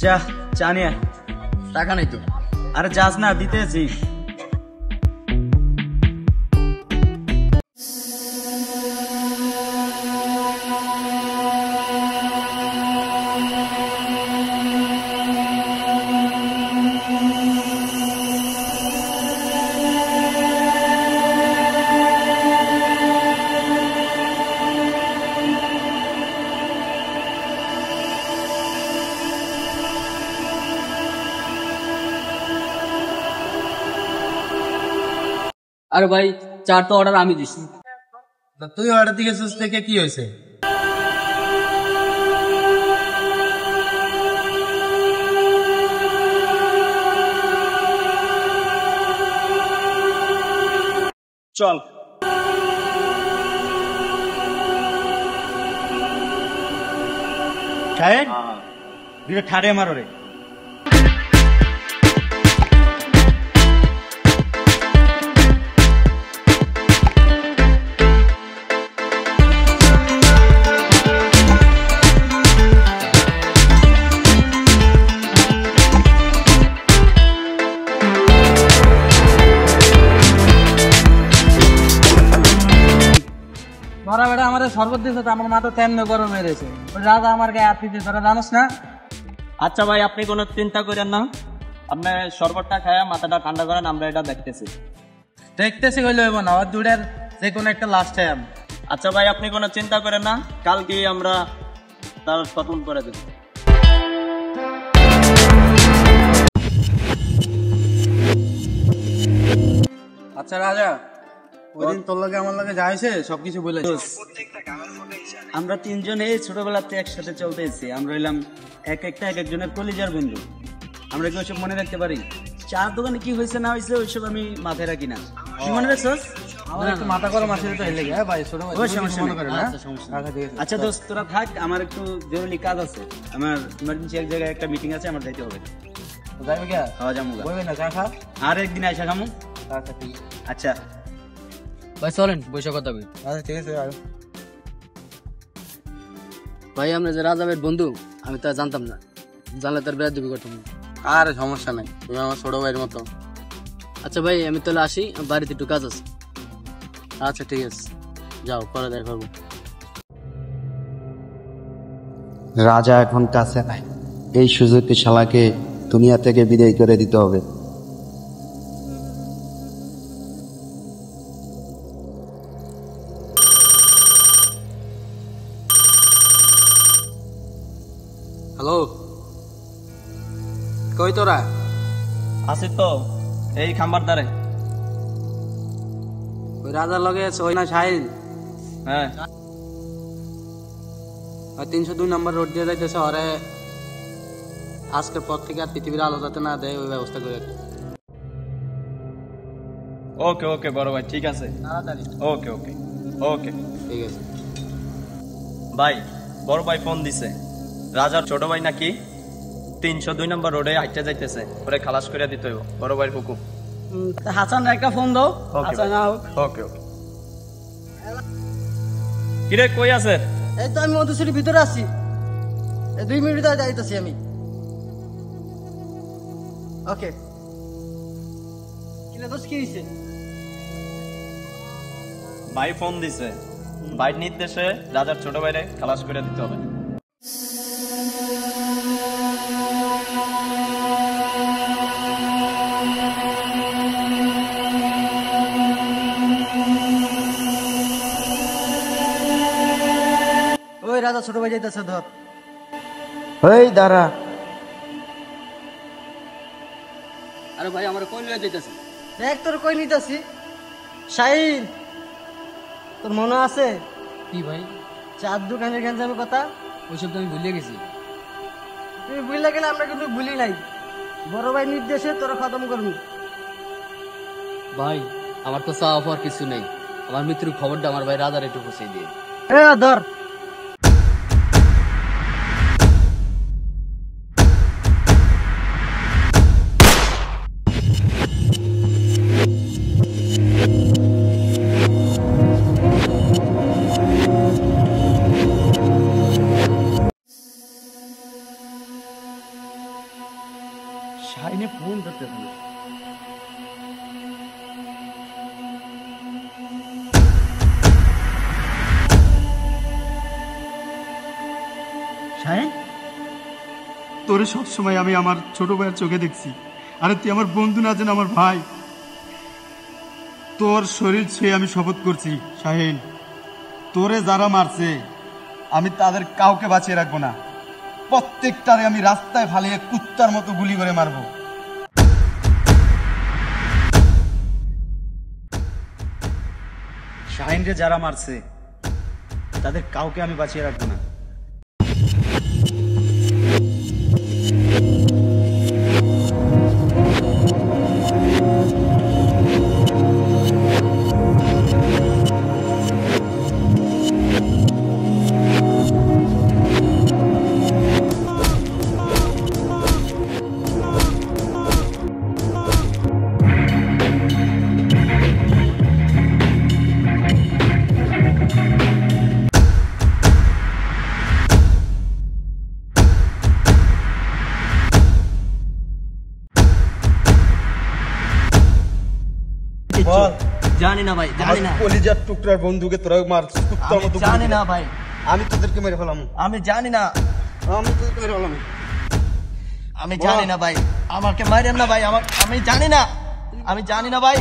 যা চা নিয়ে আয়। টাকা নাই তো। আরে যাস না, দিতেছি। আরে ভাই চার তো অর্ডার আমি দিছি। তুই অর্ডার দিয়েছিস থেকে কি হয়েছে? চল। শাহেদ, দুটো ঠাড়ে মারো রে। তোরা বেটা আমার শরবত দিয়েছে তো আমার মাথা তেমনি গরম হয়ে রয়েছে। রাজা আমার গায়ে হাত দিতে, তোরা জানোস না? আচ্ছা ভাই, আপনি কোনো চিন্তা করেন না, আপনি শরবতটা খায়া মাথাটা ঠান্ডা করেন, আমরা এটা দেখতেছি। দেখতেছি হইলে হইব না, ওর দুটার যে কোনো একটা লাস্ট টাইম। আচ্ছা ভাই, আপনি কোনো চিন্তা করেন না, কালকে আমরা তার খতম করে দেব। আচ্ছা রাজা, ওইদিন তোর লগে আমার লগে যাইছে সবকিছু বলেছিস। আমরা তিনজনে ছোটবেলাতে একসাথে চলতে এসেছি, আমরা হইলাম এক একজনের কলিজার বন্ধু। আমরা কি ওইসব মনে রাখতে পারি? চার দোকানে কি হয়েছে না হয়েছে ওইসব আমি মাথায় রাখি না। তুই মনে রাখছস? আমার একটু মাথা গরম আসলে তো হেলে গেছে ভাই, ছোট ভাই মনে করে না। আচ্ছা দোস্ত, তোরা থাক, আমার একটু জরুরি কাজ আছে, আমার ইমার্জেন্সি এক জায়গায় একটা মিটিং আছে, আমার যাইতে হবে। যাইবে কি? খাওয়া যাবো বইবে না, চা খা। আর একদিন আইসা খামু। আচ্ছা ঠিক আছে। আচ্ছা ভাই চলেন বসে কথা বলি। আচ্ছা ঠিক আছে। ভাই আমরা যে রাজা ভাইয়ের বন্ধু, আমি তো আর জানতাম না, জানলে তার বিরাট দিবি করতাম। আর সমস্যা নাই, তুমি আমার ছোট ভাইয়ের মতো। আচ্ছা ভাই আমি তাহলে আসি, আমার বাড়িতে একটু কাজ আছে। আচ্ছা ঠিক আছে, যাও, পরে দেখা করবো। রাজা এখন কাছে নাই, এই সুযোগে শালাকে দুনিয়া থেকে বিদায় করে দিতে হবে। হ্যালো, কই তোরা? আছি তো, এই খাম্বার দ্বারে। ওই রাজার লগে আছে ওই না শাহিন? হ্যাঁ, 302 নম্বর রোড দিয়ে যাইতেছে, ওরে আজকের পর থেকে আর পৃথিবীর আলো যাতে না দেয় ওই ব্যবস্থা করে। ওকে ওকে বড় ভাই, ঠিক আছে। ওকে ওকে ওকে ঠিক আছে ভাই। বড় ভাই ফোন দিছে, রাজার ছোট ভাই নাকি 302 নম্বর রোডে আইটা যাইতেছে, ওরে খালাস করে দিতে হইব, বড় ভাইয়ের হুকুম। হাসান একটা ফোন দাও। হাসান ওকে ওকে। কিরে কই আছে? এই তো আমি মধুশ্রীর ভিতরে আছি, 2 মিনিট ধরে যাইতেছি আমি। ওকে, কি দোষ কি হইছে? ভাই ফোন দিছে, ভাইয়ের নির্দেশে রাজার ছোট ভাইরে খালাস করে দিতে হবে। ওই রাজা ছোট ভাই যাইতেছে, ধর। এই দাঁড়া, আরে ভাই আমার কই লয়ে যাইতাছে? দেখ তোর কই নিতেছি। শাহিন, তোর মনে আছে কি ভাই? চার দোকানের গেঞ্জামের কথা? ওইসব তো আমি ভুলে গেছি। তুমি ভুলে গেলে, আমরা কিন্তু ভুলি নাই। বড় ভাই নির্দেশে তোরা খতম করবি। ভাই আমার তো চাওয়া পাওয়ার কিছু নেই, আমার মৃত্যুর খবরটা আমার ভাই রাজার একটু পৌঁছে দিয়ে। ধর। তোরে সবসময় আমি আমার ছোট ভাইয়ের চোখে দেখছি। আরে তুই আমার বন্ধু না, যেন আমার ভাই। তোর শরীর ছুঁয়ে আমি শপথ করছি শাহিন, তোরে যারা মারছে আমি তাদের কাউকে বাঁচিয়ে রাখবো না। প্রত্যেকটারে আমি রাস্তায় ফালিয়ে কুত্তার মতো গুলি করে মারবো। শাহিনরে যারা মারছে তাদের কাউকে আমি বাঁচিয়ে রাখবো না। বল, জানি না ভাই, জানি না, কলিজার টুকরার বন্ধুকে তোরা মার কুত্তার মতো গুলি জানি করে। না ভাই, আমি তোদেরকে মেরে ফেলাম, আমি জানি না, আমি তোদেরকে মেরে ফেলাম। আমি জানি না ভাই, আমাকে মারেন না ভাই, আমি জানি না, আমি জানি না ভাই।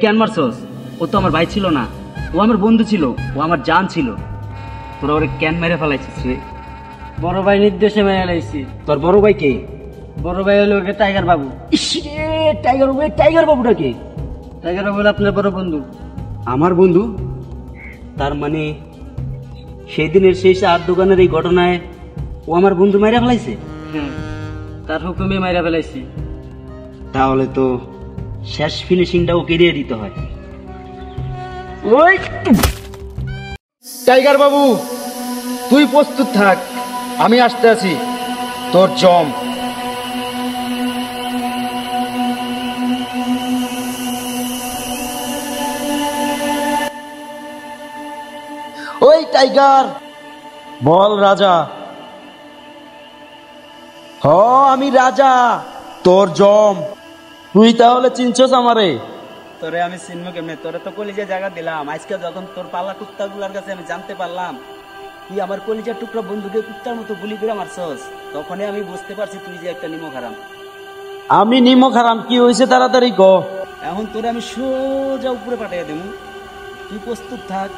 কেন মারছস? ও তো আমার ভাই ছিল না, ও আমার বন্ধু ছিল, ও আমার জান ছিল। তোরা ওরে কেন মেরে ফেলাইছিস রে? বড় ভাই নির্দেশে মেরে লাইছি। তোর বড় ভাই কে? বড় ভাই হলো ওকে টাইগার বাবু। টাইগার বাবুটা কে? টাইগার বাবু হলো আপনার বড় বন্ধু। আমার বন্ধু? তার মানে সেই দিনের সেই চার দোকানের এই ঘটনায় ও আমার বন্ধু মেরে ফেলাইছে? তার হুকুমে মাইরা ফেলাইছি। তাহলে তো শেষ ফিনিশিংটা ওকে দিয়ে দিতে হয়। ওই টাইগার বাবু, তুই প্রস্তুত থাক, আমি আসতে আছি। তোর জম। ওই টাইগার, বল রাজা। হ, আমি রাজা, তোর জম। তুই তাহলে চিনছস আমারে? তোরে আমি চিনবো কেমনে? তোরে তো কলিজা জায়গা দিলাম। আজকে যখন তোর পালা কুত্তাগুলার কাছে আমি জানতে পারলাম তুই আমার কলিজার টুকরা বন্ধুকে কুত্তার মতো গুলি করে মারছস, তখনই আমি বুঝতে পারছি তুই যে একটা নিমক হারাম। আমি নিমক হারাম? কি হয়েছে তাড়াতাড়ি ক। এখন তোরে আমি সোজা উপরে পাঠিয়ে দেবো, তুই প্রস্তুত থাক।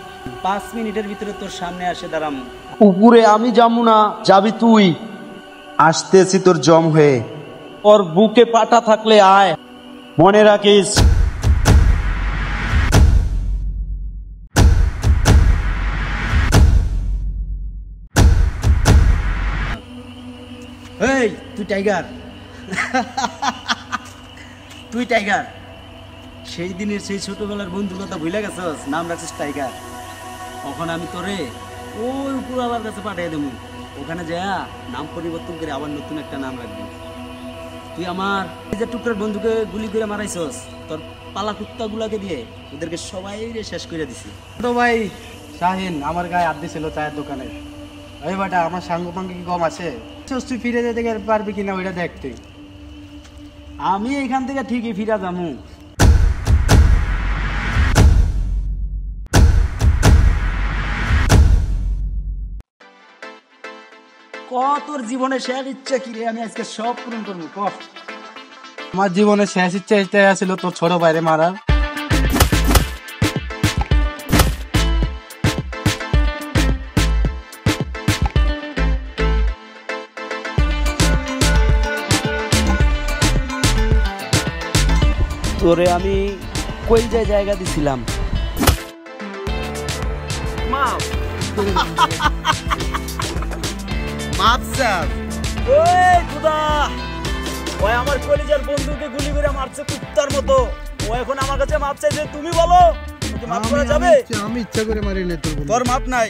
5 মিনিটের ভিতরে তোর সামনে আসে দাঁড়াম। উপরে আমি যাবো না, যাবি তুই। আসতেছি তোর জম হয়ে। ওর বুকে পাটা থাকলে আয়, মনে রাখিস। এই তুই টাইগার, তুই টাইগার, সেই দিনের সেই ছোটবেলার বন্ধুর কথা ভুলে গেছস? নাম রাখছিস টাইগার। তখন আমি তোরে ওই উপরওয়ালার কাছে পাঠিয়ে দেবো, ওখানে যা নাম পরিবর্তন করে আবার নতুন একটা নাম রাখবি। তুই আমার যে টুকরার বন্ধুকে গুলি করে মারাইছস, তোর পালা কুত্তাগুলাকে দিয়ে ওদেরকে সবাই শেষ করে দিছি। ছোট ভাই শাহিন আমার গায়ে হাত দিছিল চায়ের দোকানে। ওই বাটা আমার সাঙ্গ পাঙ্গ কি কম আছে? তুই ফিরে যেতে পারবি কিনা ওইটা দেখতে। আমি এখান থেকে ঠিকই ফিরা যাবো। তোর জীবনে শেষ ইচ্ছা কি রে? আমি আজকে সব পূরণ করবো। আমার জীবনের শেষ ইচ্ছা এটাই ছিল তোর ছোট ভাইরে মারার। তোরে আমি কই জায়গা দিছিলাম। মাপ চাস? ওই খুদা, ওই আমার কলিজার বন্ধুকে গুলি করে মারছে কুত্তার মতো। ও এখন আমার কাছে মাপ চাইছে, তুমি বলো ওকে মাপ করা যাবে? আমি ইচ্ছা করে মারি না তোর বন্ধু। তোর মাপ নাই।